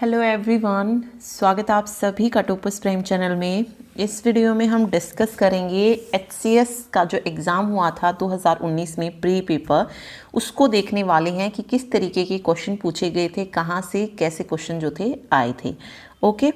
Hello everyone, स्वागत है आप सभी का टोपस प्राइम चैनल में। इस वीडियो में हम डिस्कस करेंगे HCS का जो एग्ज़ाम हुआ था 2019 में प्री पेपर, उसको देखने वाले हैं कि किस तरीके के क्वेश्चन पूछे गए थे, कहाँ से कैसे क्वेश्चन जो थे आए थे। ओके,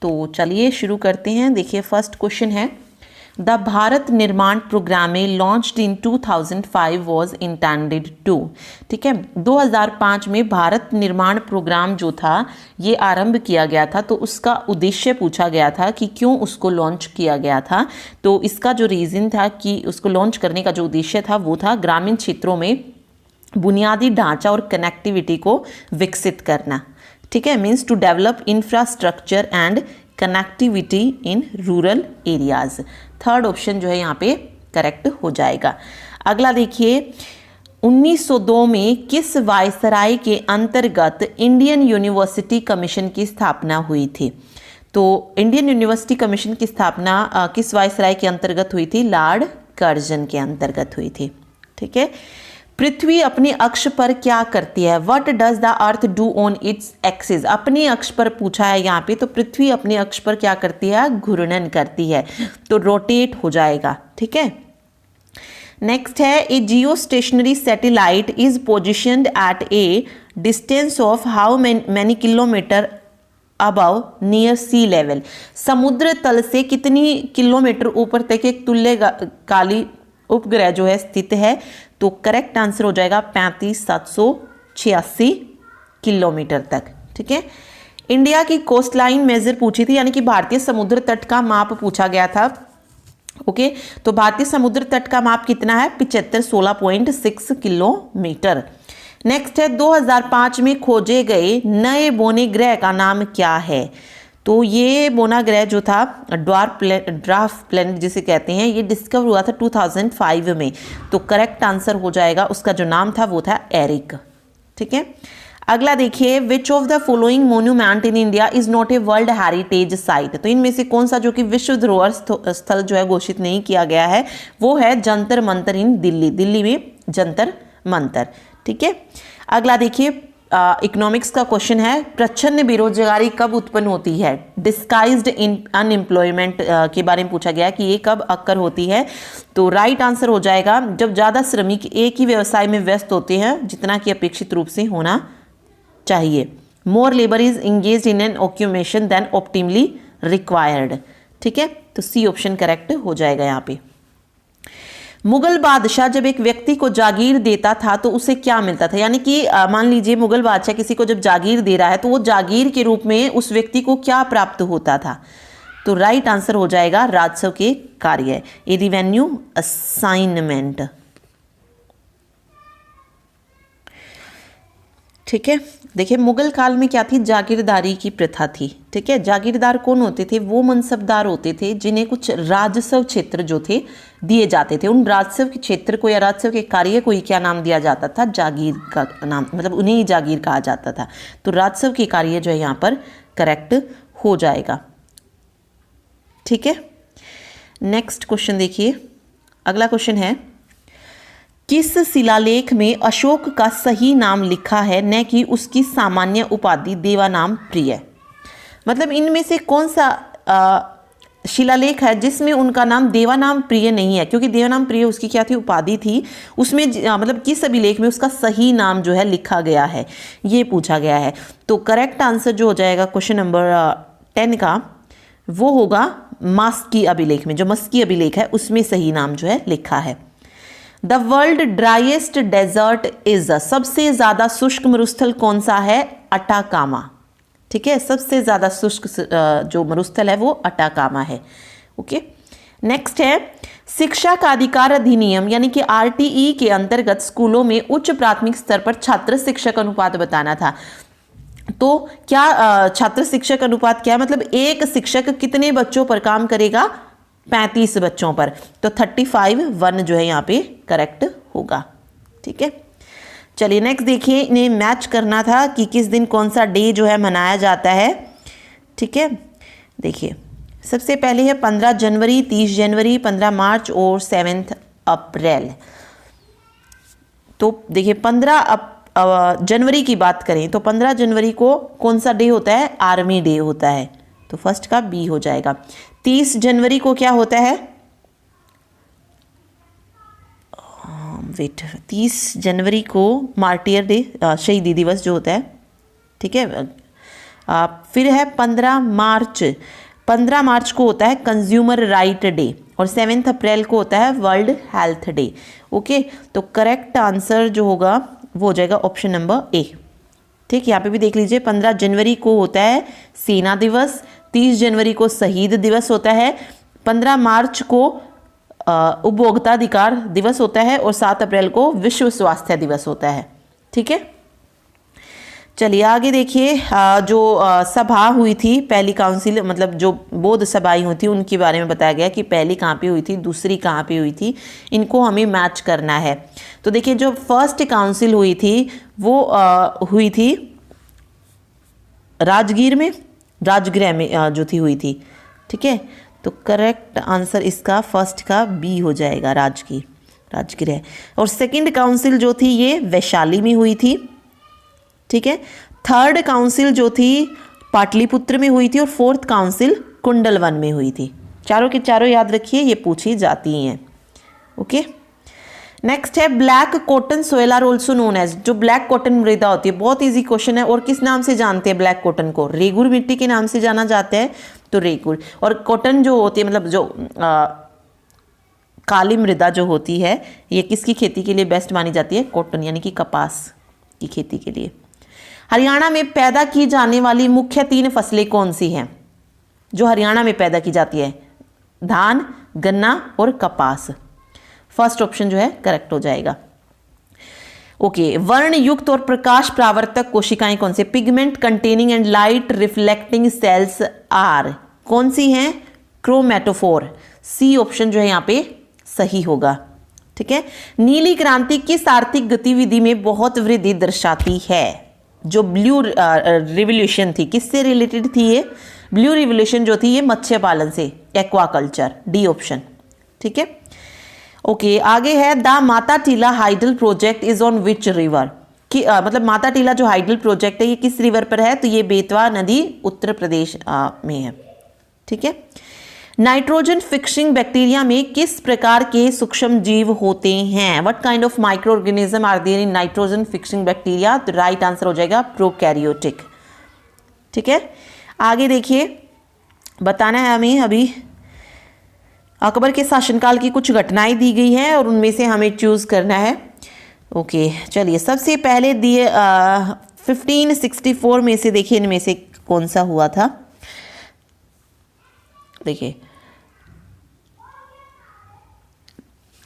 तो चलिए शुरू करते हैं। देखिए फर्स्ट क्वेश्चन है, the Bharat Nirman program launched in 2005 was intended to. ठीक है, 2005 में भारत निर्माण प्रोग्राम जो था ये आरंभ किया गया था, तो उसका उद्देश्य पूछा गया था कि क्यों उसको लॉन्च किया गया था। तो इसका जो रीज़न था कि उसको लॉन्च करने का जो उद्देश्य था वो था ग्रामीण क्षेत्रों में बुनियादी ढांचा और कनेक्टिविटी को विकसित करना। ठीक है, means to develop infrastructure and connectivity in rural areas. Third option जो है यहाँ पे करेक्ट हो जाएगा। अगला देखिए, 1902 में किस वायसराय के अंतर्गत इंडियन यूनिवर्सिटी कमीशन की स्थापना हुई थी? तो इंडियन यूनिवर्सिटी कमीशन की स्थापना किस वायसराय के अंतर्गत हुई थी? लॉर्ड कर्जन के अंतर्गत हुई थी। ठीक है, पृथ्वी अपने अक्ष पर क्या करती है? What does the earth do on its axis? अपने अक्ष पर पूछा है यहाँ पे, तो पृथ्वी अपने अक्ष पर क्या करती है? घूर्णन करती है, तो रोटेट हो जाएगा। ठीक है, नेक्स्ट है, a geostationary satellite is positioned at a distance of how many kilometre above near sea level? समुद्र तल से कितनी किलोमीटर ऊपर तक एक तुल्यकाली उपग्रह जो है स्थित है? तो करेक्ट आंसर हो जाएगा 35,786 किलोमीटर तक। ठीक है, इंडिया की कोस्ट लाइन मेजर पूछी थी, यानी कि भारतीय समुद्र तट का माप पूछा गया था। ओके, तो भारतीय समुद्र तट का माप कितना है? 7516.6 किलोमीटर। नेक्स्ट है, 2005 में खोजे गए नए बोने ग्रह का नाम क्या है? तो ये बोना ग्रह जो था ड्वार्फ प्लैनेट जिसे कहते हैं, ये डिस्कवर हुआ था 2005 में। तो करेक्ट आंसर हो जाएगा, उसका जो नाम था वो था एरिक। ठीक है, अगला देखिए, which of the following monument in India is not a world heritage site? तो इनमें से कौन सा जो कि विश्व धरोहर स्थल जो है घोषित नहीं किया गया है, वो है जंतर मंतर इन दिल्ली। दिल्ली में जंतर मंतर। ठीक है, अगला देखिए, इकोनॉमिक्स का क्वेश्चन है, प्रच्छन्न बेरोजगारी कब उत्पन्न होती है? डिस्गाइज्ड अनएम्प्लॉयमेंट के बारे में पूछा गया है कि ये कब अक्कर होती है। तो राइट आंसर हो जाएगा, जब ज़्यादा श्रमिक एक ही व्यवसाय में व्यस्त होते हैं जितना कि अपेक्षित रूप से होना चाहिए। More labour is engaged in an occupation than optimally required. ठीक है, तो सी ऑप्शन करेक्ट हो जाएगा यहाँ पे। मुगल बादशाह जब एक व्यक्ति को जागीर देता था तो उसे क्या मिलता था? यानी कि मान लीजिए मुगल बादशाह किसी को जब जागीर दे रहा है तो वो जागीर के रूप में उस व्यक्ति को क्या प्राप्त होता था? तो राइट आंसर हो जाएगा राजस्व के कार्य, ए रिवेन्यू असाइनमेंट। ठीक है, देखिए मुगल काल में क्या थी? जागीरदारी की प्रथा थी। ठीक है, जागीरदार कौन होते थे? वो मनसबदार होते थे जिन्हें कुछ राजस्व क्षेत्र जो थे दिए जाते थे। उन राजस्व के क्षेत्र को या राजस्व के कार्य को ही क्या नाम दिया जाता था? जागीर का नाम, मतलब उन्हें ही जागीर कहा जाता था। तो राजस्व के कार्य जो है यहाँ पर करेक्ट हो जाएगा। ठीक है, नेक्स्ट क्वेश्चन देखिए, अगला क्वेश्चन है, किस शिलालेख में अशोक का सही नाम लिखा है न कि उसकी सामान्य उपाधि देवानाम प्रिय? मतलब इनमें से कौन सा शिलालेख है जिसमें उनका नाम देवानाम प्रिय नहीं है? क्योंकि देवानाम प्रिय उसकी क्या थी? उपाधि थी। उसमें मतलब किस अभिलेख में उसका सही नाम जो है लिखा गया है, ये पूछा गया है। तो करेक्ट आंसर जो हो जाएगा क्वेश्चन नंबर 10 का, वो होगा मस्की अभिलेख में। जो मस्की अभिलेख है उसमें सही नाम जो है लिखा है। The world driest desert is, सबसे ज्यादा शुष्क मरुस्थल कौन सा है? अटाकामा। ठीक है, सबसे ज्यादा शुष्क जो मरुस्थल है वो अटाकामा है। ओके, नेक्स्ट है, शिक्षा का अधिकार अधिनियम यानी कि RTE के अंतर्गत स्कूलों में उच्च प्राथमिक स्तर पर छात्र शिक्षक अनुपात बताना था। तो क्या छात्र शिक्षक अनुपात क्या है? मतलब एक शिक्षक कितने बच्चों पर काम करेगा? 35 बच्चों पर। तो 35:1 जो है यहाँ पे करेक्ट होगा। ठीक है, चलिए नेक्स्ट देखिए, इन्हें मैच करना था कि किस दिन कौन सा डे जो है मनाया जाता है। ठीक है, देखिए सबसे पहले है 15 जनवरी, 30 जनवरी, 15 मार्च और 7 अप्रैल। तो देखिए 15 जनवरी की बात करें तो 15 जनवरी को कौन सा डे होता है? आर्मी डे होता है, तो फर्स्ट का बी हो जाएगा। 30 जनवरी को क्या होता है? 30 जनवरी को मार्टियर डे, शहीदी दिवस जो होता है, ठीक है। फिर है 15 मार्च, 15 मार्च को होता है कंज्यूमर राइट डे, और 7 अप्रैल को होता है वर्ल्ड हेल्थ डे। ओके, तो करेक्ट आंसर जो होगा वो हो जाएगा ऑप्शन नंबर ए। ठीक, यहाँ पे भी देख लीजिए, 15 जनवरी को होता है सेना दिवस, 30 जनवरी को शहीद दिवस होता है, 15 मार्च को उपभोक्ता अधिकार दिवस होता है, और 7 अप्रैल को विश्व स्वास्थ्य दिवस होता है। ठीक है, चलिए आगे देखिए। जो सभा हुई थी, पहली काउंसिल, मतलब जो बौद्ध सभाएं हुई थी उनके बारे में बताया गया कि पहली कहाँ पे हुई थी, दूसरी कहाँ पे हुई थी, इनको हमें मैच करना है। तो देखिए, जो फर्स्ट काउंसिल हुई थी वो हुई थी राजगीर में, राजगृह में जो थी हुई थी। ठीक है, तो करेक्ट आंसर इसका फर्स्ट का बी हो जाएगा, राजगीर, राजगृह। और सेकंड काउंसिल जो थी ये वैशाली में हुई थी। ठीक है, थर्ड काउंसिल जो थी पाटलिपुत्र में हुई थी, और फोर्थ काउंसिल कुंडलवन में हुई थी। चारों के चारों याद रखिए, ये पूछी जाती हैं। ओके, नेक्स्ट है black cotton soil are also known as. जो ब्लैक कॉटन मृदा होती है, बहुत इजी क्वेश्चन है। और किस नाम से जानते हैं ब्लैक कॉटन को? रेगुर मिट्टी के नाम से जाना जाता है, तो रेगुर। और कॉटन जो होती है, मतलब जो काली मृदा जो होती है, ये किसकी खेती के लिए बेस्ट मानी जाती है? कॉटन, यानी कि कपास की खेती के लिए। हरियाणा में पैदा की जाने वाली मुख्य 3 फसलें कौन सी हैं? जो हरियाणा में पैदा की जाती है, धान, गन्ना और कपास। फर्स्ट ऑप्शन जो है करेक्ट हो जाएगा। ओके, वर्ण युक्त और प्रकाश प्रावर्तक कोशिकाएं कौन से? Pigment containing and light reflecting cells are, कौन सी हैं? क्रोमेटोफोर। सी ऑप्शन जो है यहाँ पे सही होगा। ठीक है, नीली क्रांति किस आर्थिक गतिविधि में बहुत वृद्धि दर्शाती है? जो ब्लू रिवोल्यूशन थी, किससे रिलेटेड थी ये? ब्लू रिवोल्यूशन जो थी ये मत्स्य पालन से, एक्वाकल्चर, डी ऑप्शन। ठीक है, ओके, आगे है the Mata Tila hydel project is on which river. कि मतलब माता टीला जो हाइडल प्रोजेक्ट है ये किस रिवर पर है? तो ये बेतवा नदी उत्तर प्रदेश में है। ठीक है, नाइट्रोजन फिक्सिंग बैक्टीरिया में किस प्रकार के सूक्ष्म जीव होते हैं? What kind of micro organism are there in nitrogen fixing bacteria? तो राइट आंसर हो जाएगा प्रोकैरियोटिक। ठीक है, आगे देखिए, बताना है हमें अभी अकबर के शासनकाल की कुछ घटनाएं दी गई हैं और उनमें से हमें चूज करना है। ओके, चलिए सबसे पहले दिए 1564 में से देखिए इनमें से कौन सा हुआ था। देखिए,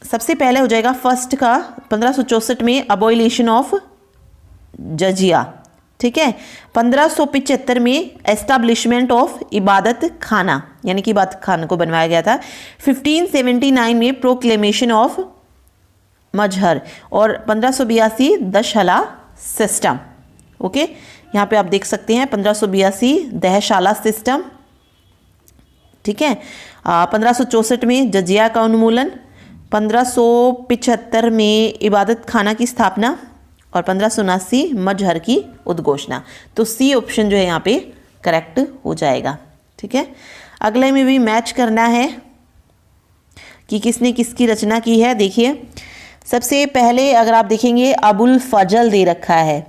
सबसे पहले हो जाएगा फर्स्ट का 1564 में अबॉलिशन ऑफ जजिया। ठीक है, 1575 में एस्टैब्लिशमेंट ऑफ इबादत खाना, यानी कि इबादत खाना को बनवाया गया था। 1579 में प्रोक्लेमेशन ऑफ मजहर, और 1582 दशहला सिस्टम। ओके, यहाँ पे आप देख सकते हैं 1582 दहशाला सिस्टम। ठीक है, 1564 में जजिया का उन्मूलन, 1575 में इबादत खाना की स्थापना, और 1579 मजहर की उद्घोषणा। तो सी ऑप्शन जो है यहाँ पे करेक्ट हो जाएगा। ठीक है, अगले में भी मैच करना है कि किसने किसकी रचना की है। देखिए, सबसे पहले अगर आप देखेंगे अबुल फजल दे रखा है।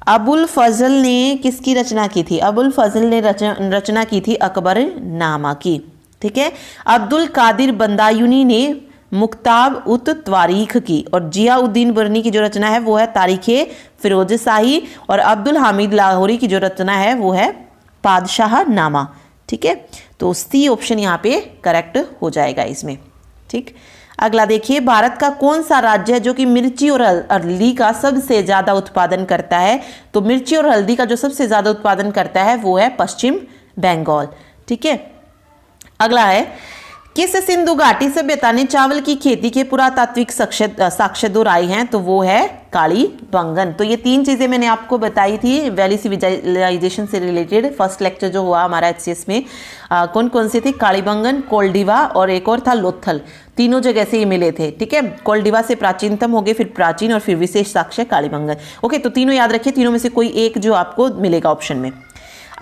अबुल फजल ने किसकी रचना की थी? अबुल फजल ने रचना की थी अकबर नामा की। ठीक है, अब्दुल कादिर बंदायूनी ने मुक्ताब उत त्वारीख की, और जियाउद्दीन बरनी की जो रचना है वो है तारीखे फिरोज शाही, और अब्दुल हामिद लाहौरी की जो रचना है वो है पादशाह नामा। ठीक है, तो सी ऑप्शन यहाँ पे करेक्ट हो जाएगा इसमें। ठीक, अगला देखिए, भारत का कौन सा राज्य है जो कि मिर्ची और हल्दी का सबसे ज्यादा उत्पादन करता है? तो मिर्ची और हल्दी का जो सबसे ज्यादा उत्पादन करता है वो है पश्चिम बंगाल। ठीक है, अगला है किस सिंधु घाटी सभ्यता ने चावल की खेती के पुरातात्विक साक्ष्य दोहराए हैं? तो वो है कालीबंगन। तो ये तीन चीजें मैंने आपको बताई थी वैली सिविलाइजेशन से रिलेटेड। फर्स्ट लेक्चर जो हुआ हमारा एचसीएस में कौन कौन से थे? कालीबंगन, कोल्डिवा और एक और था लोथल। तीनों जगह से ये मिले थे। ठीक है, कोल्डिवा से प्राचीनतम हो गए, फिर प्राचीन और फिर विशेष साक्ष्य कालीबंगन। ओके, तो तीनों याद रखिए, तीनों में से कोई एक जो आपको मिलेगा ऑप्शन में।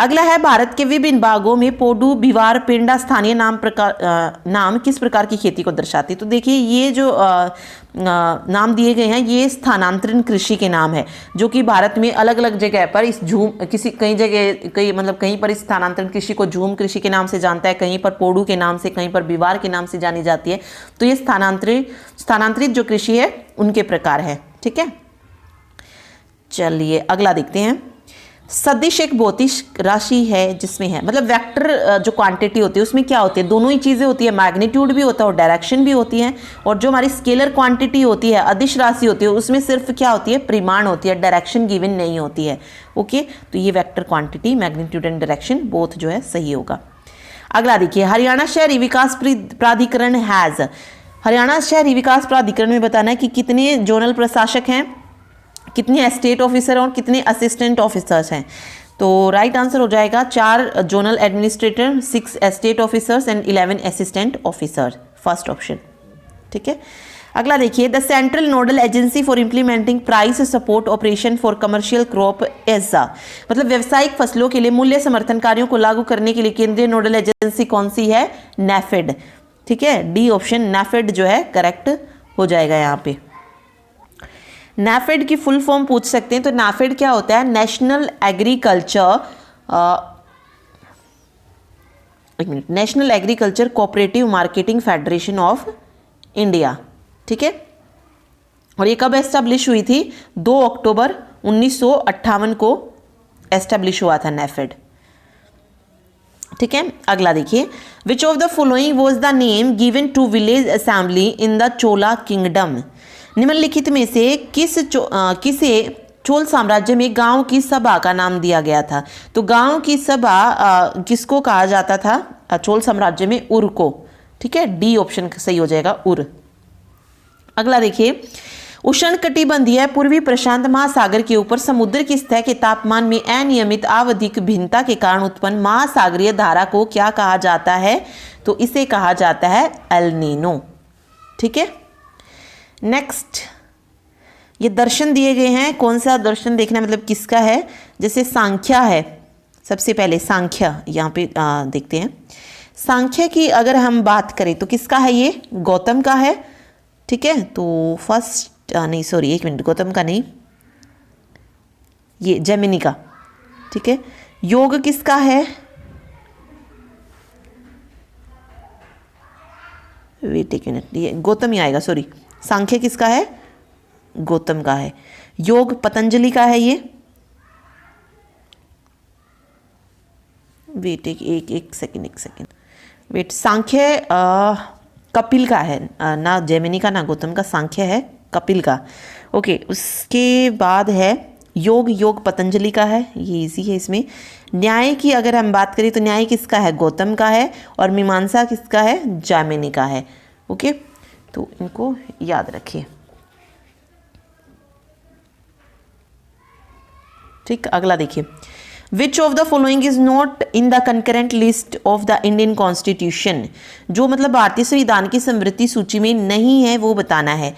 अगला है भारत के विभिन्न भागों में पोडू, बिवार, पेंडा स्थानीय नाम किस प्रकार की खेती को दर्शाती है? तो देखिए ये जो नाम दिए गए हैं ये स्थानांतरण कृषि के नाम है, जो कि भारत में अलग अलग जगह पर इस कहीं पर इस स्थानांतरण कृषि को झूम कृषि के नाम से जानता है, कहीं पर पोडू के नाम से, कहीं पर बिवार के नाम से जानी जाती है। तो ये स्थानांतरित जो कृषि है उनके प्रकार है। ठीक है, चलिए अगला देखते हैं। सदिश एक भौतिक राशि है जिसमें है, मतलब वेक्टर जो क्वांटिटी होती है उसमें क्या होती है? दोनों ही चीजें होती है, मैग्नीट्यूड भी होता है और डायरेक्शन भी होती है। और जो हमारी स्केलर क्वांटिटी होती है, अदिश राशि होती है, उसमें सिर्फ क्या होती है? परिमाण होती है, डायरेक्शन गिवन नहीं होती है। ओके, तो ये vector quantity, magnitude and direction both जो है सही होगा। अगला देखिए, हरियाणा शहरी विकास प्राधिकरण हैज, हरियाणा शहरी विकास प्राधिकरण में बताना है कि कितने जोनल प्रशासक हैं, कितने एस्टेट ऑफिसर और कितने असिस्टेंट ऑफिसर्स हैं? तो राइट आंसर हो जाएगा 4 zonal administrator, 6 estate officers and 11 assistant officer, first option. ठीक है, अगला देखिए, the central nodal agency for implementing price support operation for commercial crop एजा, मतलब व्यवसायिक फसलों के लिए मूल्य समर्थन कार्यों को लागू करने के लिए केंद्रीय नोडल एजेंसी कौन सी है? नैफेड। ठीक है, डी ऑप्शन नैफेड जो है करेक्ट हो जाएगा यहाँ पे। नैफेड की फुल फॉर्म पूछ सकते हैं, तो नैफेड क्या होता है? National agriculture cooperative marketing federation of India. ठीक है, और ये कब एस्टेब्लिश हुई थी? 2 अक्टूबर 1958 को एस्टेब्लिश हुआ था नैफेड। ठीक है, अगला देखिए, which of the following was the name given to village assembly in the Chola kingdom, निम्नलिखित में से किसे चोल साम्राज्य में गांव की सभा का नाम दिया गया था? तो गांव की सभा किसको कहा जाता था चोल साम्राज्य में? उर को। ठीक है, डी ऑप्शन सही हो जाएगा, उर। अगला देखिए, उष्णकटिबंधीय पूर्वी प्रशांत महासागर के ऊपर समुद्र की सतह के तापमान में अनियमित आवधिक भिन्नता के कारण उत्पन्न महासागरीय धारा को क्या कहा जाता है? तो इसे कहा जाता है एल नीनो। ठीक है, नेक्स्ट, ये दर्शन दिए गए हैं, कौन सा दर्शन देखना मतलब किसका है? जैसे सांख्या है, सबसे पहले सांख्य यहाँ पे देखते हैं। सांख्य की अगर हम बात करें तो किसका है? ये गौतम का है। ठीक है, तो फर्स्ट नहीं सॉरी एक मिनट, गौतम का नहीं, ये जेमिनी का। ठीक है, योग किसका है? वेट एक मिनट, ये गौतम ही आएगा, सॉरी। सांख्य किसका है? गौतम का है। योग पतंजलि का है। ये वेट एक सेकंड वेट, सांख्य कपिल का है, ना जेमिनी का ना गौतम का, सांख्य है कपिल का। ओके, उसके बाद है योग पतंजलि का है, ये इजी है इसमें। न्याय की अगर हम बात करें तो न्याय किसका है? गौतम का है। और मीमांसा किसका है? जैमिनी का है। ओके, तो इनको याद रखिए। ठीक, अगला देखिए, which of the following is not in the concurrent list of the Indian constitution, जो मतलब भारतीय संविधान की समृद्धि सूची में नहीं है वो बताना है।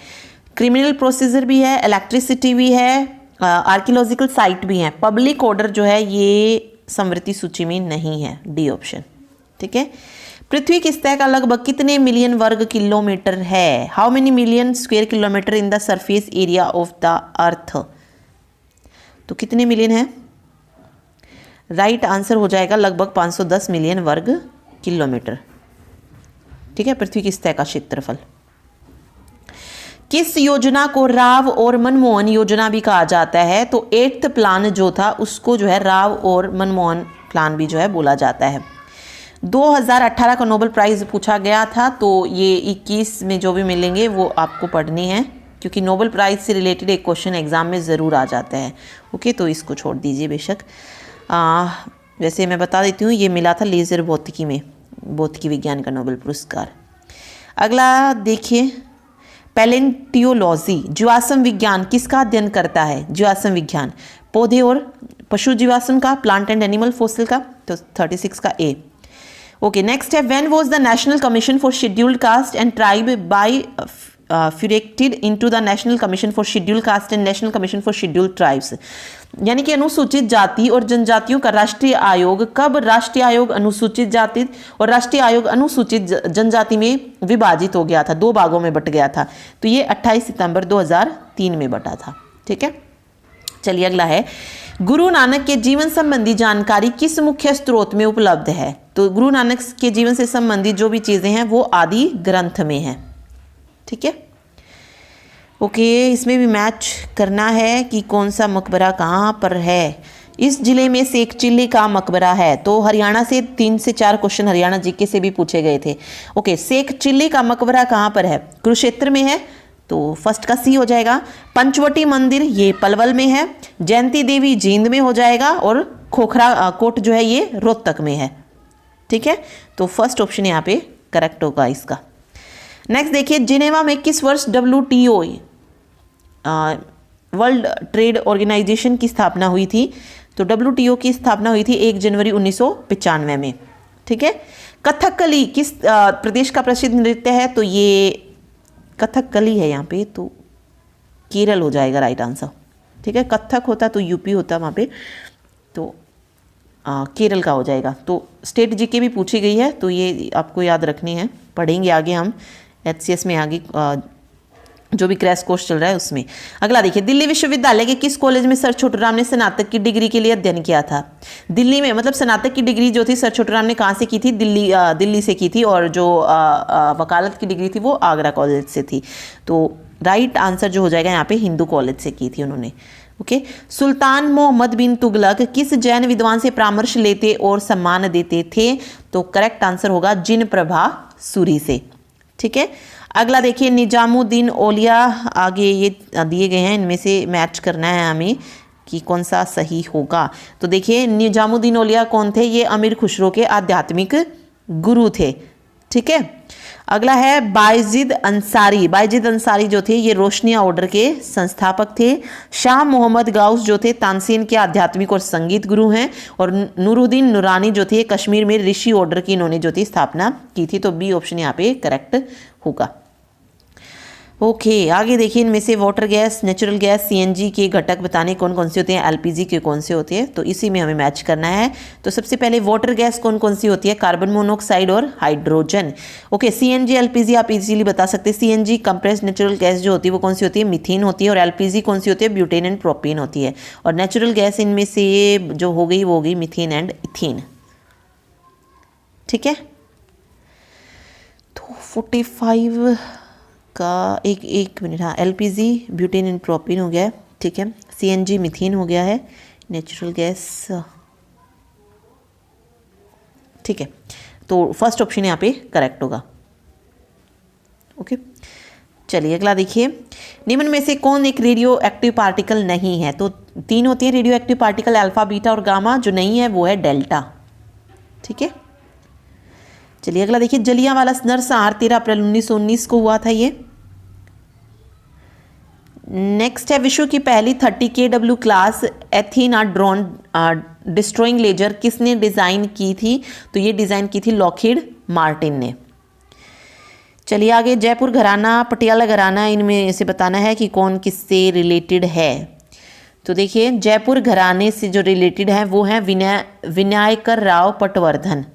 क्रिमिनल प्रोसीजर भी है, इलेक्ट्रिसिटी भी है, आर्कियोलॉजिकल साइट भी है। पब्लिक ऑर्डर जो है ये समृद्धि सूची में नहीं है, डी ऑप्शन। ठीक है, पृथ्वी की सतह का लगभग कितने मिलियन वर्ग किलोमीटर है? How many million square kilometre in the surface area of the earth? तो कितने मिलियन है? राइट आंसर हो जाएगा लगभग 510 मिलियन वर्ग किलोमीटर। ठीक है, पृथ्वी की सतह का क्षेत्रफल। किस योजना को राव और मनमोहन योजना भी कहा जाता है? तो 8th प्लान जो था उसको जो है राव और मनमोहन प्लान भी जो है बोला जाता है। 2018 का नोबेल प्राइज पूछा गया था, तो ये 21 में जो भी मिलेंगे वो आपको पढ़ने हैं, क्योंकि नोबेल प्राइज से रिलेटेड एक क्वेश्चन एग्जाम में ज़रूर आ जाता है। ओके, तो इसको छोड़ दीजिए बेशक। वैसे मैं बता देती हूँ, ये मिला था लेज़र भौतिकी में, भौतिकी विज्ञान का नोबेल पुरस्कार। अगला देखिए, पैलेंटियोलॉजी, जीवाश्म विज्ञान किसका अध्ययन करता है? जीवाश्म विज्ञान पौधे और पशु जीवाश्म का, प्लांट एंड एनिमल फॉसिल का, तो 36 का ए। ओके, नेक्स्ट है, when was the National Commission for Scheduled Caste and Tribe bifurcated into the National Commission for Scheduled Caste and National Commission for Scheduled Tribes, यानी कि अनुसूचित जाति और जनजातियों का राष्ट्रीय आयोग कब राष्ट्रीय आयोग अनुसूचित जाति और राष्ट्रीय आयोग अनुसूचित जनजाति में विभाजित हो गया था, दो भागों में बट गया था? तो ये 28 सितंबर 2003 में बटा था। ठीक है, चलिए अगला है, गुरु नानक के जीवन संबंधी जानकारी किस मुख्य स्रोत में उपलब्ध है? तो गुरु नानक के जीवन से संबंधित जो भी चीजें हैं वो आदि ग्रंथ में है। ठीक है, ओके, इसमें भी मैच करना है कि कौन सा मकबरा कहाँ पर है। इस जिले में शेख चिल्ली का मकबरा है, तो हरियाणा से 3 से 4 क्वेश्चन हरियाणा जीके से भी पूछे गए थे। ओके, शेख चिल्ली का मकबरा कहाँ पर है? कुरुक्षेत्र में है, तो फर्स्ट का सी हो जाएगा। पंचवटी मंदिर ये पलवल में है, जयंती देवी जींद में हो जाएगा, और खोखरा कोट जो है ये रोहतक में है। ठीक है, तो फर्स्ट ऑप्शन यहाँ पे करेक्ट होगा इसका। नेक्स्ट देखिए, जिनेवा में किस वर्ष WTO वर्ल्ड ट्रेड ऑर्गेनाइजेशन की स्थापना हुई थी? तो WTO की स्थापना हुई थी 1 जनवरी 1995 में। ठीक है, कथकली किस प्रदेश का प्रसिद्ध नृत्य है? तो ये कथकली है यहाँ पे, तो केरल हो जाएगा राइट आंसर। ठीक है, कथक होता तो यूपी होता वहाँ पे, तो केरल का हो जाएगा। तो स्टेट जीके भी पूछी गई है, तो ये आपको याद रखनी है, पढ़ेंगे आगे हम HCS में आगे जो भी क्रैश कोर्स चल रहा है उसमें। अगला देखिए, दिल्ली विश्वविद्यालय के किस कॉलेज में सर छोटूराम ने स्नातक की डिग्री के लिए अध्ययन किया था? दिल्ली में, मतलब स्नातक की डिग्री जो थी सर छोटूराम ने कहाँ से की थी? दिल्ली से की थी, और जो वकालत की डिग्री थी वो आगरा कॉलेज से थी। तो राइट आंसर जो हो जाएगा यहाँ पे हिंदू कॉलेज से की थी उन्होंने। ओके, सुल्तान मोहम्मद बिन तुगलक किस जैन विद्वान से परामर्श लेते और सम्मान देते थे? तो करेक्ट आंसर होगा जिन प्रभा सूरी से। ठीक है, अगला देखिए, निजामुद्दीन औलिया, आगे ये दिए गए हैं, इनमें से मैच करना है हमें कि कौन सा सही होगा। तो देखिए, निजामुद्दीन औलिया कौन थे? ये अमीर खुसरो के आध्यात्मिक गुरु थे। ठीक है, अगला है बायजीद अंसारी। बायजीद अंसारी जो थे ये रोशनिया ऑर्डर के संस्थापक थे। शाह मोहम्मद गाउस जो थे तानसेन के आध्यात्मिक और संगीत गुरु हैं, और नूरुद्दीन नूरानी जो थे कश्मीर में ऋषि ऑर्डर की इन्होंने जो थी स्थापना की थी। तो बी ऑप्शन यहाँ पे करेक्ट होगा। ओके, आगे देखिए, इनमें से water gas, natural gas, CNG के घटक बताने कौन कौन से होते हैं, LPG के कौन से होते हैं, तो इसी में हमें मैच करना है। तो सबसे पहले वाटर गैस कौन कौन सी होती है? कार्बन मोनोऑक्साइड और हाइड्रोजन। ओके, CNG LPG आप इजीली बता सकते हैं। CNG कंप्रेस्ड नेचुरल गैस जो होती है वो कौन सी होती है? मीथेन होती है। और LPG कौन सी होती है? ब्यूटेन एंड प्रोपेन होती है। और नेचुरल गैस इनमें से जो हो गई वो हो गई मीथेन एंड इथेन। ठीक है, तो 45 का एक मिनट, हाँ, LPG ब्यूटेन एंड प्रोपेन हो गया है। ठीक है, CNG मीथेन हो गया है, नेचुरल गैस। ठीक है, तो फर्स्ट ऑप्शन यहाँ पे करेक्ट होगा। ओके, चलिए अगला देखिए, निम्न में से कौन एक रेडियो एक्टिव पार्टिकल नहीं है? तो 3 होती है radio active particle, alpha, beta और गामा। जो नहीं है वो है डेल्टा। ठीक है, चलिए अगला देखिए, जलियांवाला नरसंहार 13 अप्रैल 1919 को हुआ था ये। नेक्स्ट है, विश्व की पहली 30 kW class Athena drone destroying laser किसने डिज़ाइन की थी? तो ये डिज़ाइन की थी लॉकहीड मार्टिन ने। चलिए आगे, जयपुर घराना, पटियाला घराना, इनमें से बताना है कि कौन किससे रिलेटेड है। तो देखिए, जयपुर घराने से जो रिलेटेड है वो है विनायक राव पटवर्धन।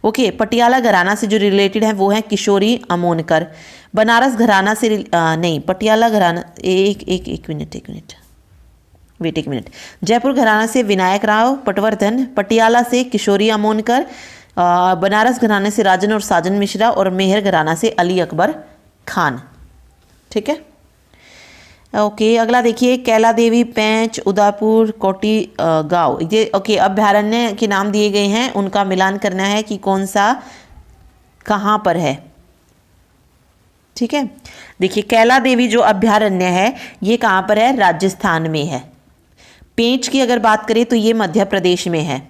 ओके, पटियाला घराना से जो रिलेटेड है वो है किशोरी अमोनकर। बनारस घराना से नहीं, पटियाला घराना, एक मिनट, जयपुर घराना से विनायक राव पटवर्धन, पटियाला से किशोरी अमोनकर, बनारस घराने से राजन और साजन मिश्रा, और मेहर घराना से अली अकबर खान। ठीक है, ओके, अगला देखिए, कैला देवी, पैंच, उदयपुर, कोटी गांव, ये ओके अभ्यारण्य के नाम दिए गए हैं, उनका मिलान करना है कि कौन सा कहाँ पर है। ठीक है, देखिए, कैला देवी जो अभ्यारण्य है ये कहाँ पर है? राजस्थान में है। पेंच की अगर बात करें तो ये मध्य प्रदेश में है।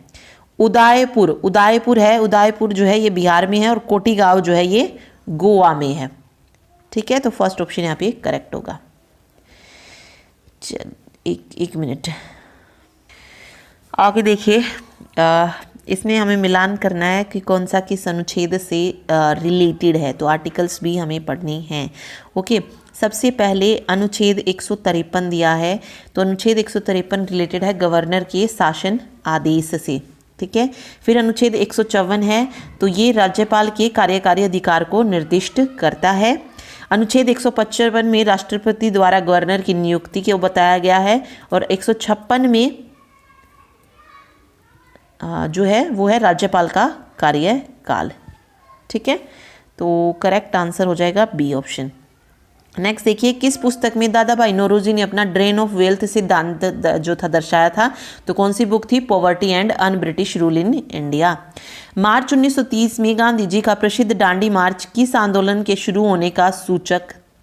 उदयपुर, उदयपुर है, उदयपुर जो है ये बिहार में है और कोटीगांव जो है ये गोवा में है। ठीक है, तो फर्स्ट ऑप्शन यहाँ पे करेक्ट होगा। चल एक मिनट आगे देखिए, इसमें हमें मिलान करना है कि कौन सा किस अनुच्छेद से रिलेटेड है, तो आर्टिकल्स भी हमें पढ़ने हैं। ओके, सबसे पहले अनुच्छेद 153 दिया है, तो अनुच्छेद 153 रिलेटेड है गवर्नर के शासन आदेश से। ठीक है, फिर अनुच्छेद 154 है, तो ये राज्यपाल के कार्यकारी अधिकार को निर्दिष्ट करता है। अनुच्छेद 155 में राष्ट्रपति द्वारा गवर्नर की नियुक्ति को बताया गया है, और 156 में जो है वो है राज्यपाल का कार्यकाल। ठीक है, तो करेक्ट आंसर हो जाएगा बी ऑप्शन। नेक्स्ट देखिए, किस पुस्तक में दादा भाई नौरोजी ने अपना ड्रेन ऑफ वेल्थ सिद्धांत जो था दर्शाया था, तो कौन सी बुक थी? Poverty and un British rule in India. मार्च 1930 में गांधी जी का प्रसिद्ध दांडी मार्च किस आंदोलन के शुरू होने का सूचक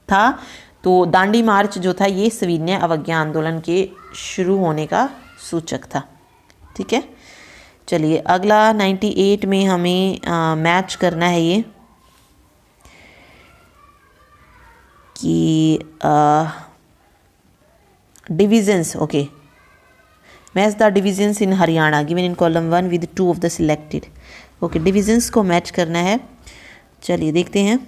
था? तो दांडी मार्च जो था ये सविनय अवज्ञा आंदोलन के शुरू होने का सूचक था। ठीक है, चलिए अगला 98 में हमें मैच करना है ये कि divisions. Okay, match the divisions in Haryana given in column 1 with 2 of the selected. Okay, divisions को मैच करना है। चलिए देखते हैं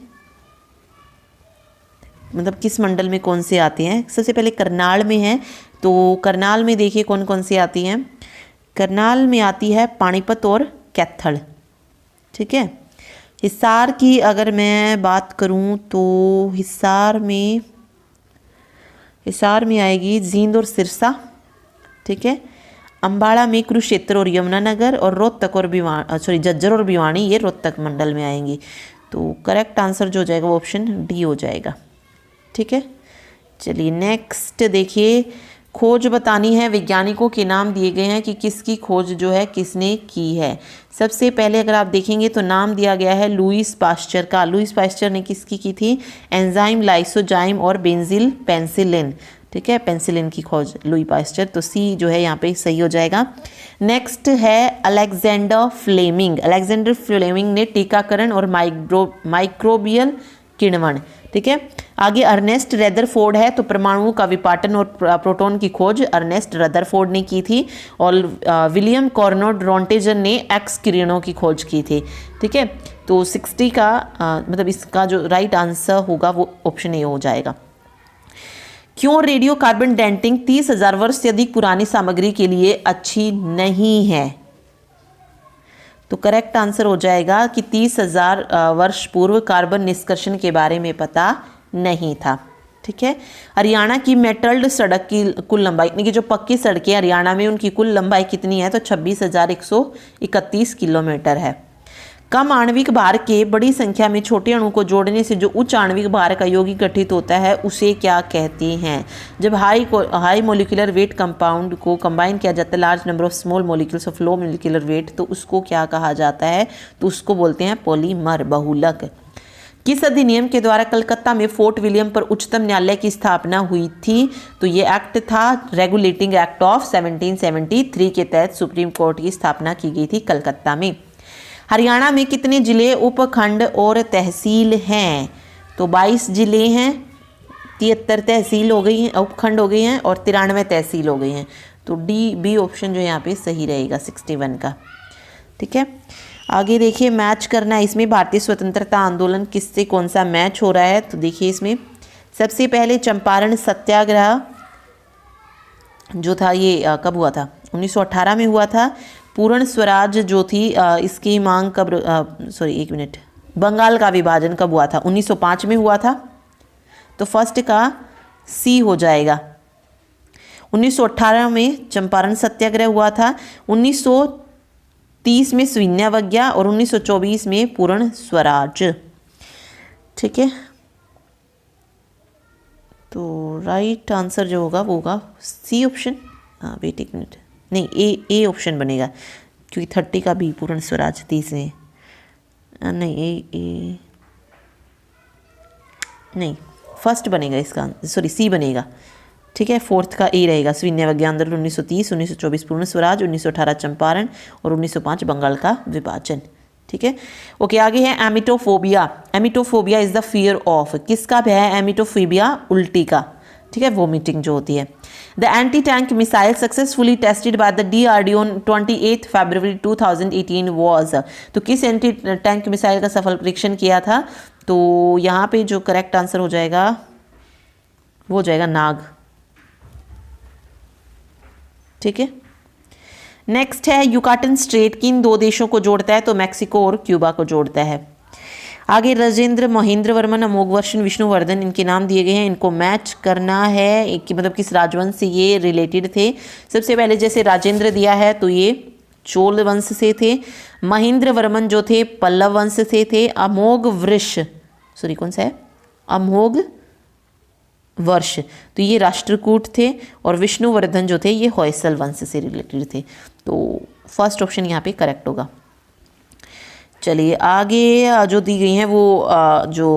मतलब किस मंडल में कौन से आते हैं। सबसे पहले करनाल में है, तो करनाल में देखिए कौन कौन से आती हैं। करनाल में आती है पानीपत और कैथल। ठीक है, हिसार की अगर मैं बात करूं तो हिसार में आएगी जींद और सिरसा। ठीक है, अम्बाड़ा में कुरुक्षेत्र और यमुनानगर, और रोहतक और झज्जर और भिवानी ये रोहतक मंडल में आएंगी। तो करेक्ट आंसर जो हो जाएगा वो ऑप्शन डी हो जाएगा। ठीक है, चलिए नेक्स्ट देखिए, खोज बतानी है, वैज्ञानिकों के नाम दिए गए हैं कि किसकी खोज जो है किसने की है। सबसे पहले अगर आप देखेंगे तो नाम दिया गया है लुईस पास्चर का। लुईस पास्चर ने किसकी की थी? एंजाइम, लाइसोजाइम और बेंजिल पेंसिलिन। ठीक है, पेंसिलिन की खोज लुई पास्चर, तो सी जो है यहाँ पे सही हो जाएगा। नेक्स्ट है अलेक्जेंडर फ्लेमिंग। अलेक्जेंडर फ्लेमिंग ने टीकाकरण और माइक्रोबियल किण्वन। ठीक है, आगे अर्नेस्ट रदरफोर्ड है, तो परमाणुओं का विपाटन और प्रोटॉन की खोज अर्नेस्ट रदरफोर्ड ने की थी, और विलियम कॉर्नोड रॉन्टेजन ने एक्स किरणों की खोज की थी। ठीक है, तो 60 का मतलब इसका जो राइट आंसर होगा वो ऑप्शन ए हो जाएगा। क्यों रेडियो कार्बन डेटिंग 30,000 वर्ष से अधिक पुरानी सामग्री के लिए अच्छी नहीं है? तो करेक्ट आंसर हो जाएगा कि 30,000 वर्ष पूर्व कार्बन निष्कर्षण के बारे में पता नहीं था। ठीक है, हरियाणा की मेटल्ड सड़क की कुल लंबाई, यानी कि जो पक्की सड़कें हरियाणा में उनकी कुल लंबाई कितनी है? तो 26,131 किलोमीटर है। कम आणविक भार के बड़ी संख्या में छोटे अणु को जोड़ने से जो उच्च आणविक भार का यौगिक गठित होता है उसे क्या कहते हैं? जब हाई मोलिकुलर वेट कंपाउंड को कंबाइन किया जाता है large number of small molecules of low molecular weight, तो उसको क्या कहा जाता है? तो उसको बोलते हैं पॉलीमर, बहुलक। किस अधिनियम के द्वारा कलकत्ता में फोर्ट विलियम पर उच्चतम न्यायालय की स्थापना हुई थी? तो ये एक्ट था रेगुलेटिंग एक्ट ऑफ 1773 के तहत सुप्रीम कोर्ट की स्थापना की गई थी कलकत्ता में। हरियाणा में कितने जिले, उपखंड और तहसील हैं? तो 22 जिले हैं, 73 तहसील हो गई हैं, उपखंड हो गए हैं, और 93 तहसील हो गई हैं। तो डी बी ऑप्शन जो यहाँ पे सही रहेगा 61 का। ठीक है, आगे देखिए मैच करना है इसमें, भारतीय स्वतंत्रता आंदोलन किससे कौन सा मैच हो रहा है? तो देखिए इसमें सबसे पहले चंपारण सत्याग्रह जो था ये कब हुआ था? 1918 में हुआ था। पूर्ण स्वराज जो थी इसकी मांग कब, बंगाल का विभाजन कब हुआ था? 1905 में हुआ था, तो फर्स्ट का सी हो जाएगा। 1918 में चंपारण सत्याग्रह हुआ था, 1930 में सविनय अवज्ञा, और 1924 में पूर्ण स्वराज। ठीक है, तो राइट आंसर जो होगा वो होगा सी ऑप्शन। हाँ वेट एक मिनट, नहीं ए ऑप्शन बनेगा, क्योंकि 30 का भी पूर्ण स्वराज 30 में नहीं, ए नहीं फर्स्ट बनेगा इसका, सी बनेगा। ठीक है, फोर्थ का ए रहेगा, सविनय विज्ञान आंदोलन 1930, 1924 पूर्ण स्वराज, 1918 चंपारण और 1905 बंगाल का विभाजन। ठीक है, ओके, आगे है एमिटोफोबिया। एमिटोफोबिया इज द फियर ऑफ, किसका भय है एमिटोफोबिया? उल्टी का। ठीक है, वोमिटिंग जो होती है। The anti tank missile successfully tested by the DRDO on 28 February 2018 was, तो किस एंटी टैंक मिसाइल का सफल परीक्षण किया था? तो यहाँ पे जो करेक्ट आंसर हो जाएगा वो हो जाएगा नाग। ठीक है, नेक्स्ट है युकाटन स्ट्रेट, किन दो देशों को जोड़ता है? तो मैक्सिको और क्यूबा को जोड़ता है। आगे राजेंद्र महेंद्र वर्मन, अमोघ वर्षन, विष्णुवर्धन, इनके नाम दिए गए हैं, इनको मैच करना है कि मतलब किस राजवंश से ये रिलेटेड थे। सबसे पहले जैसे राजेंद्र दिया है तो ये चोल वंश से थे, महेंद्र वर्मन जो थे पल्लव वंश से थे, अमोघ वृष सॉरी कौन सा है अमोघ वर्ष तो ये राष्ट्रकूट थे, और विष्णुवर्धन जो थे ये होयसल वंश से रिलेटेड थे। तो फर्स्ट ऑप्शन यहाँ पे करेक्ट होगा। चलिए आगे जो दी गई हैं वो जो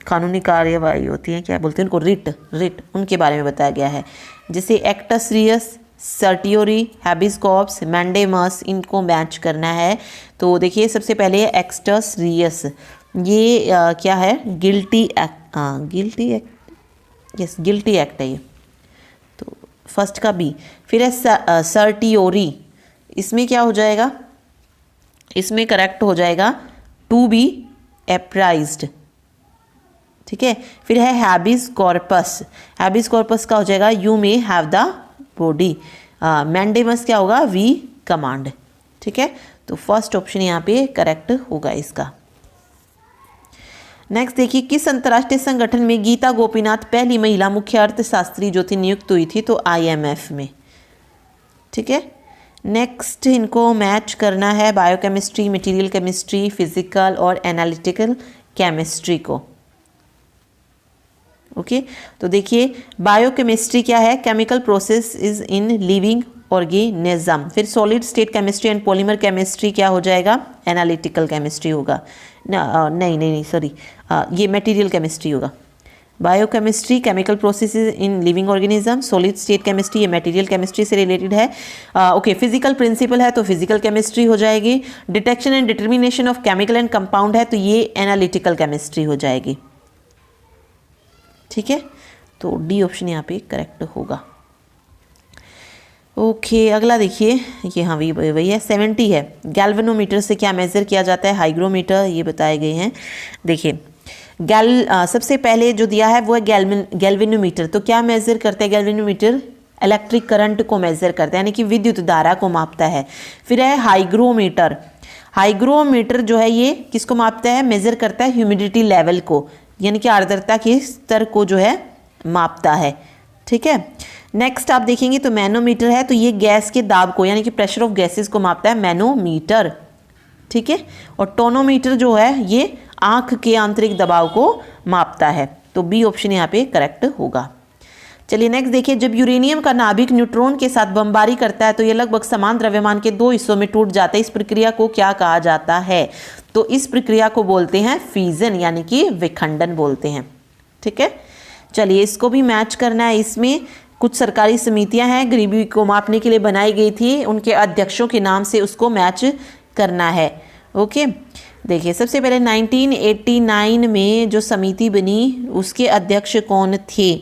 कानूनी कार्यवाही होती है क्या बोलते हैं उनको, रिट उनके बारे में बताया गया है। जैसे acts Reis, सर्टियोरी, habeas corpus, mandamus, इनको मैच करना है। तो देखिए सबसे पहले है एक्टस रियस, ये क्या है? Guilty act, guilty act, yes guilty act है ये, तो फर्स्ट का बी। फिर है सर्टियोरी, इसमें क्या हो जाएगा? इसमें करेक्ट हो जाएगा टू बी एप्राइज्ड। ठीक है, फिर है हैबिस कॉर्पस, हैबिस कॉर्पस का हो जाएगा you may have the body. Mandamus क्या होगा? We command. ठीक है, तो फर्स्ट ऑप्शन यहाँ पे करेक्ट होगा इसका। नेक्स्ट देखिए, किस अंतर्राष्ट्रीय संगठन में गीता गोपीनाथ पहली महिला मुख्य अर्थशास्त्री जो थी नियुक्त हुई थी? तो IMF में। ठीक है, नेक्स्ट इनको मैच करना है बायोकेमिस्ट्री, मटेरियल केमिस्ट्री, फिजिकल और एनालिटिकल केमिस्ट्री को। ओके, तो देखिए बायोकेमिस्ट्री क्या है? Chemical process is in living organism. फिर solid state chemistry and polymer chemistry क्या हो जाएगा? एनालिटिकल केमिस्ट्री होगा। नहीं सॉरी, ये मटेरियल केमिस्ट्री होगा। Biochemistry chemical processes in living organism, solid state chemistry ये मटेरियल केमिस्ट्री से रिलेटेड है। ओके, फिजिकल प्रिंसिपल है तो फिजिकल केमिस्ट्री हो जाएगी। Detection and determination of chemical and compound है तो ये एनालिटिकल केमिस्ट्री हो जाएगी। ठीक है, तो डी ऑप्शन यहाँ पे करेक्ट होगा। ओके, अगला देखिए, ये हाँ वही है 70 है। गैल्वेनोमीटर से क्या मेजर किया जाता है? हाइग्रोमीटर, ये बताए गए हैं। देखिए सबसे पहले जो दिया है वो है गैल्वेनोमीटर। तो क्या मेजर करता है गैल्वेनोमीटर? इलेक्ट्रिक करंट को मेजर करता है, यानी कि विद्युत धारा को मापता है। फिर है हाइग्रोमीटर, हाइग्रोमीटर जो है ये किसको मापता है? मेजर करता है ह्यूमिडिटी लेवल को, यानी कि आर्द्रता के स्तर को जो है मापता है। ठीक है, नेक्स्ट आप देखेंगे तो मैनोमीटर है, तो ये गैस के दाब को यानी कि प्रेशर ऑफ गैसेस को मापता है, मैनोमीटर। ठीक है, और टोनोमीटर जो है ये आंख के आंतरिक दबाव को मापता है। तो बी ऑप्शन यहाँ पे करेक्ट होगा। चलिए नेक्स्ट देखिए, जब यूरेनियम का नाभिक न्यूट्रॉन के साथ बमबारी करता है तो ये लगभग समान द्रव्यमान के दो हिस्सों में टूट जाता है। इस प्रक्रिया को क्या कहा जाता है? तो इस प्रक्रिया को बोलते हैं फिजन, यानी कि विखंडन बोलते हैं। ठीक है, चलिए इसको भी मैच करना है। इसमें कुछ सरकारी समितियां हैं गरीबी को मापने के लिए बनाई गई थी, उनके अध्यक्षों के नाम से उसको मैच करना है। ओके, देखिए सबसे पहले 1989 में जो समिति बनी उसके अध्यक्ष कौन थे?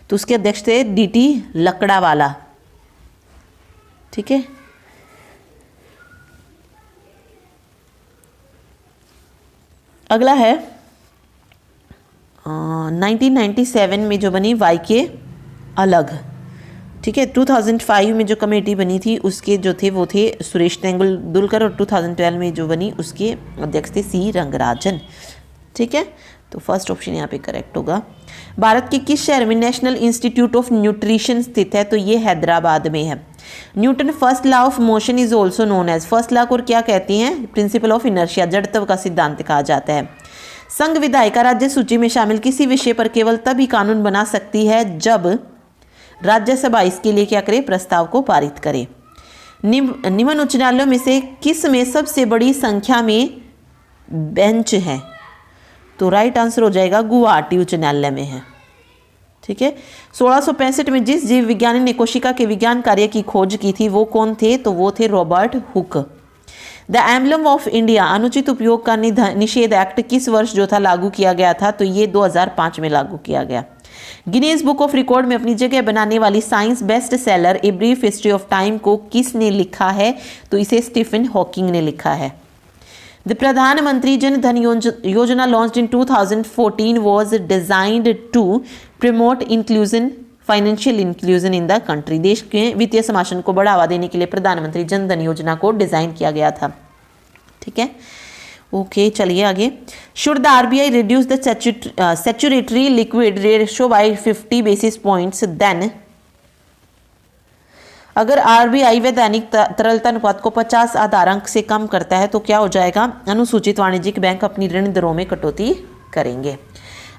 तो उसके अध्यक्ष थे DT लकड़ावाला। ठीक है, अगला है 1997 में जो बनी YK अलग। ठीक है, 2005 में जो कमेटी बनी थी उसके जो थे वो थे सुरेश तेंदुलकर, और 2012 में जो बनी उसके अध्यक्ष थे C रंगराजन। ठीक है, तो फर्स्ट ऑप्शन यहाँ पे करेक्ट होगा। भारत के किस शहर में नेशनल इंस्टीट्यूट ऑफ न्यूट्रिशन स्थित है? तो ये हैदराबाद में है। Newton first law of motion is also known as, first law को क्या कहती हैं? प्रिंसिपल ऑफ इनर्शिया, जड़त्व का सिद्धांत कहा जाता है। संघ विधायिका राज्य सूची में शामिल किसी विषय पर केवल तभी कानून बना सकती है जब राज्यसभा इसके लिए क्या करे? प्रस्ताव को पारित करे। निम्न उच्च न्यायालयों में से किस में सबसे बड़ी संख्या में बेंच है? तो राइट आंसर हो जाएगा गुवाहाटी उच्च न्यायालय में है। ठीक है। 1665 में जिस जीव विज्ञानी ने कोशिका के विज्ञान कार्य की खोज की थी वो कौन थे? तो वो थे Robert Hooke. The emblem of India अनुचित उपयोग का निषेध एक्ट किस वर्ष जो था लागू किया गया था? तो ये 2005 में लागू किया गया। गिनीज बुक ऑफ रिकॉर्ड में अपनी जगह बनाने वाली science best seller a brief history of time को किसने लिखा है? तो इसे स्टीफन हॉकिंग ने लिखा है। The प्रधानमंत्री जन धन योजना launched in 2014 was designed to promote inclusion, financial inclusion in the country। देश के वित्तीय समावेशन को बढ़ावा देने के लिए प्रधानमंत्री जन धन योजना को डिजाइन किया गया था। ठीक है, ओके चलिए आगे। Should the RBI reduce the saturatory liquid ratio by 50 basis points then? अगर आरबीआई वैधानिक तरलता अनुपात को 50 आधारांक से कम करता है तो क्या हो जाएगा? अनुसूचित वाणिज्यिक बैंक अपनी ऋण दरों में कटौती करेंगे।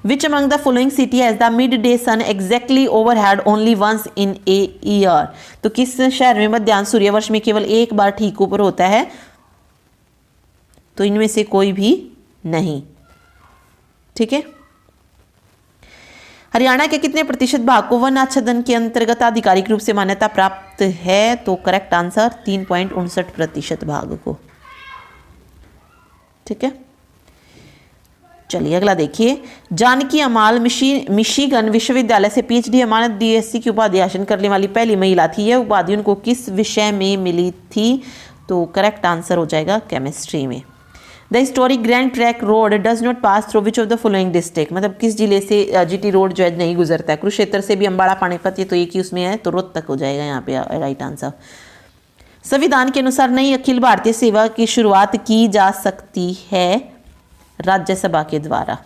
Which among the following city has the mid day sun exactly overhead only once in a year? तो किस शहर में मध्याह्न सूर्य वर्ष में केवल एक बार ठीक ऊपर होता है? तो इनमें से कोई भी नहीं। ठीक है। हरियाणा के कितने प्रतिशत भाग को वन आच्छादन के अंतर्गत आधिकारिक रूप से मान्यता प्राप्त है? तो करेक्ट आंसर 3.59% भाग को। ठीक है, चलिए अगला देखिए। जानकी अमाल मिशिगन विश्वविद्यालय से पीएचडी अमानत डीएससी की उपाधि हासिल करने वाली पहली महिला थी। यह उपाधि उनको किस विषय में मिली थी? तो करेक्ट आंसर हो जाएगा केमिस्ट्री में। The historic grand track road does not pass through which of the following district? मतलब किस जिले से जीटी रोड जो है नहीं गुजरता है? कुरुक्षेत्र से भी अम्बाड़ा पानीपत, ये तो एक ही उसमें है, तो रोहतक हो जाएगा यहाँ पे राइट आंसर। संविधान के अनुसार नई अखिल भारतीय सेवा की शुरुआत की जा सकती है राज्यसभा के द्वारा।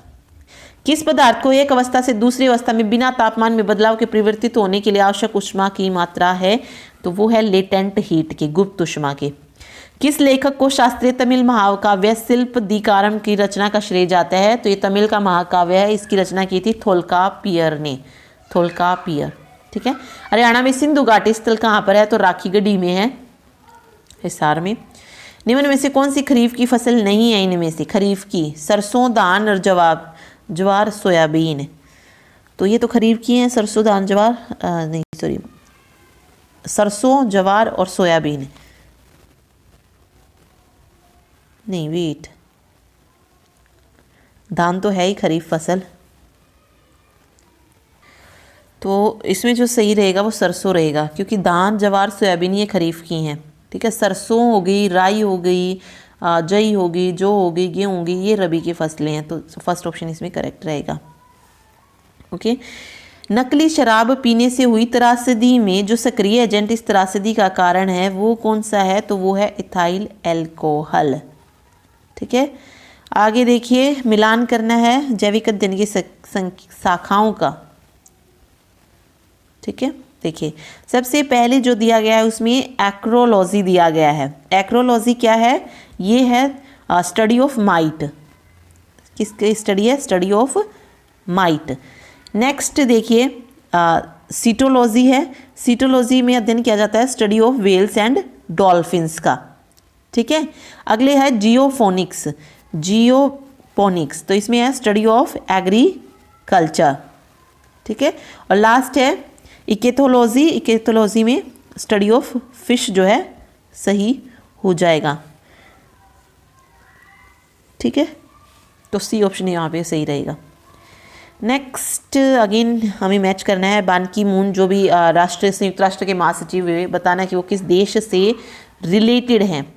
किस पदार्थ को एक अवस्था से दूसरी अवस्था में बिना तापमान में बदलाव के परिवर्तित होने के लिए आवश्यक ऊष्मा की मात्रा है? तो वो है लेटेंट हीट की, गुप्त ऊष्मा के। किस लेखक को शास्त्रीय तमिल महाकाव्य शिल्प दीकारम की रचना का श्रेय जाता है? तो ये तमिल का महाकाव्य है, इसकी रचना की थी थोल्कापियर ने, थोल्कापियर। ठीक है। हरियाणा में सिंधु घाटी स्थल कहाँ पर है? तो राखीगढ़ी में है, हिसार में। निम्न में से कौन सी खरीफ की फसल नहीं है? इनमें से खरीफ की सरसों, धान और ज्वार, सोयाबीन। तो ये तो खरीफ की हैं, सरसों, धान, ज्वार, नहीं सॉरी, सरसों, ज्वार और सोयाबीन। नहीं वीट, धान तो है ही खरीफ फसल। तो इसमें जो सही रहेगा वो सरसों रहेगा, क्योंकि धान, ज्वार, सोयाबीन ये खरीफ की हैं। ठीक है, सरसों हो गई, राई हो गई, जई हो गई, जौ हो गई, गेहूँ हो गई, ये रबी की फसलें हैं। तो फर्स्ट ऑप्शन इसमें करेक्ट रहेगा। ओके। नकली शराब पीने से हुई त्रासदी में जो सक्रिय एजेंट इस त्रासदी का कारण है वो कौन सा है? तो वो है इथाइल एल्कोहल। ठीक है, आगे देखिए, मिलान करना है जैविक अध्ययन की शाखाओं का। ठीक है, देखिए सबसे पहले जो दिया गया है उसमें एक्रोलॉजी दिया गया है। एक्रोलॉजी क्या है? ये है स्टडी ऑफ माइट। किसकी स्टडी है? Study of mite. नेक्स्ट देखिए सीटोलॉजी है। सीटोलॉजी में अध्ययन किया जाता है study of whales and dolphins का। ठीक है, अगले है जियोफोनिक्स, जियोपोनिक्स, तो इसमें है स्टडी ऑफ एग्रीकल्चर। ठीक है, और लास्ट है इकेथोलॉजी। इकेथोलॉजी में स्टडी ऑफ फिश जो है सही हो जाएगा। ठीक है, तो सी ऑप्शन यहाँ पे सही रहेगा। नेक्स्ट अगेन हमें मैच करना है बान की मून, जो भी संयुक्त राष्ट्र के महासचिव हुए, बताना कि वो किस देश से रिलेटेड हैं।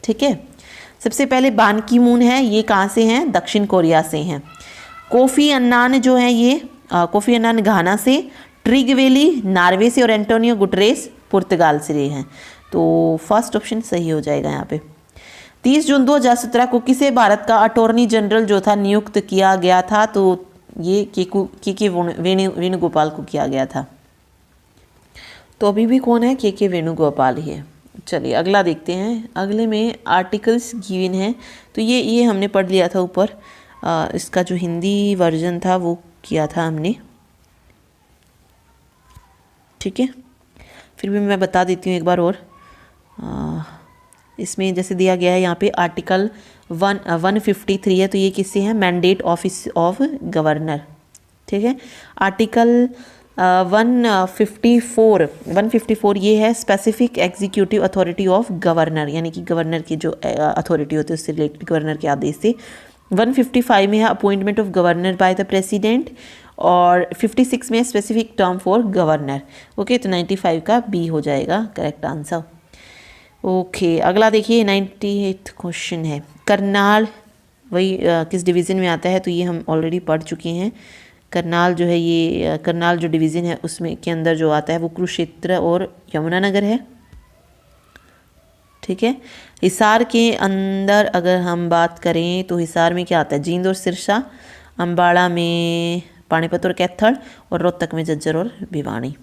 ठीक है, सबसे पहले बान की मून है, ये कहाँ से हैं? दक्षिण कोरिया से हैं। कोफी अन्नान जो है ये कोफी अन्नान घाना से, ट्रिगवेली नॉर्वे से और एंटोनियो गुटरेस पुर्तगाल से हैं। तो फर्स्ट ऑप्शन सही हो जाएगा यहाँ पे। 30 जून 2017 को किसे भारत का अटॉर्नी जनरल जो था नियुक्त किया गया था? तो ये के वेणुगोपाल को किया गया था। तो अभी भी कौन है? के वेणुगोपाल ही है। चलिए अगला देखते हैं। अगले में आर्टिकल्स गिवन है, तो ये हमने पढ़ लिया था ऊपर। इसका जो हिंदी वर्जन था वो किया था हमने। ठीक है, फिर भी मैं बता देती हूँ एक बार और। इसमें जैसे दिया गया है यहाँ पे आर्टिकल 153 है, तो ये किससे है? Mandate office of governor. ठीक है। आर्टिकल 154 ये है specific executive authority of governor, यानी कि गवर्नर की जो अथॉरिटी होती है उससे रिलेटेड, गवर्नर के आदेश से। 155 में है appointment of governor by the president, और 56 में है specific term for governor. Okay, तो 95 का बी हो जाएगा करेक्ट आंसर। ओके, अगला देखिए 98th क्वेश्चन है, करनाल वही किस डिवीज़न में आता है, तो ये हम ऑलरेडी पढ़ चुके हैं। करनाल जो है ये करनाल जो डिवीज़न है उसमें के अंदर जो आता है वो कुरुक्षेत्र और यमुनानगर है, ठीक है। हिसार के अंदर अगर हम बात करें तो हिसार में क्या आता है, जींद और सिरसा, अम्बाड़ा में पानीपत और कैथल, और रोहतक में झज्जर और भिवानी,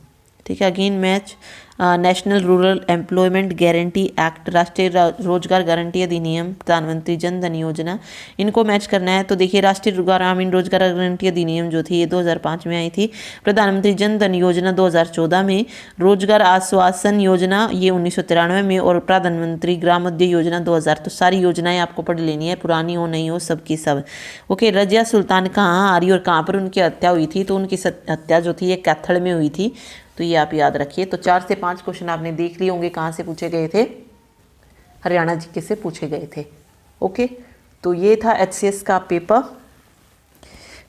ठीक है। Again match national rural employment guarantee act, राष्ट्रीय रोजगार गारंटी अधिनियम, प्रधानमंत्री जन धन योजना, इनको मैच करना है। तो देखिए राष्ट्रीय ग्रामीण रोजगार गारंटी अधिनियम जो थी ये 2005 में आई थी, प्रधानमंत्री जन धन योजना 2014 में, रोजगार आश्वासन योजना ये 1993 में, और प्रधानमंत्री ग्रामोदय योजना 2000। तो सारी योजनाएं आपको पढ़ लेनी है, पुरानी हो नई हो सबकी सब। ओके, रजिया सुल्तान कहाँ आ रही और कहाँ पर उनकी हत्या हुई थी, तो उनकी हत्या जो थी ये कैथल में हुई थी, तो ये आप याद रखिए। तो 4 से 5 क्वेश्चन आपने देख लिए होंगे, कहाँ से पूछे गए थे, हरियाणा जीके से पूछे गए थे। ओके, तो ये था एचसीएस का पेपर।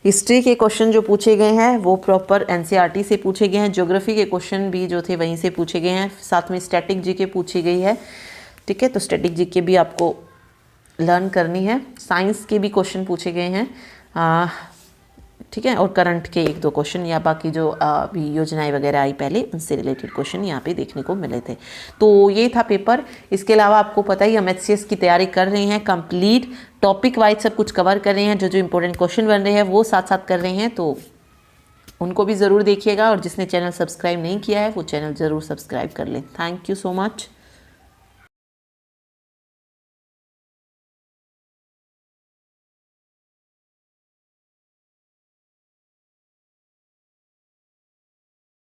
हिस्ट्री के क्वेश्चन जो पूछे गए हैं वो प्रॉपर एनसीईआरटी से पूछे गए हैं, ज्योग्राफी के क्वेश्चन भी जो थे वहीं से पूछे गए हैं, साथ में स्टैटिक जीके पूछी गई है, ठीक है। तो स्टैटिक जीके भी आपको लर्न करनी है। साइंस के भी क्वेश्चन पूछे गए हैं, ठीक है, और करंट के 1-2 क्वेश्चन, या बाकी जो अभी योजनाएं वगैरह आई पहले उनसे रिलेटेड क्वेश्चन यहाँ पे देखने को मिले थे। तो ये था पेपर। इसके अलावा आपको पता ही हम एचसीएस की तैयारी कर रहे हैं, कंप्लीट टॉपिक वाइज सब कुछ कवर कर रहे हैं, जो जो इंपॉर्टेंट क्वेश्चन बन रहे हैं वो साथ साथ कर रहे हैं, तो उनको भी ज़रूर देखिएगा। और जिसने चैनल सब्सक्राइब नहीं किया है वो चैनल ज़रूर सब्सक्राइब कर लें। Thank you so much.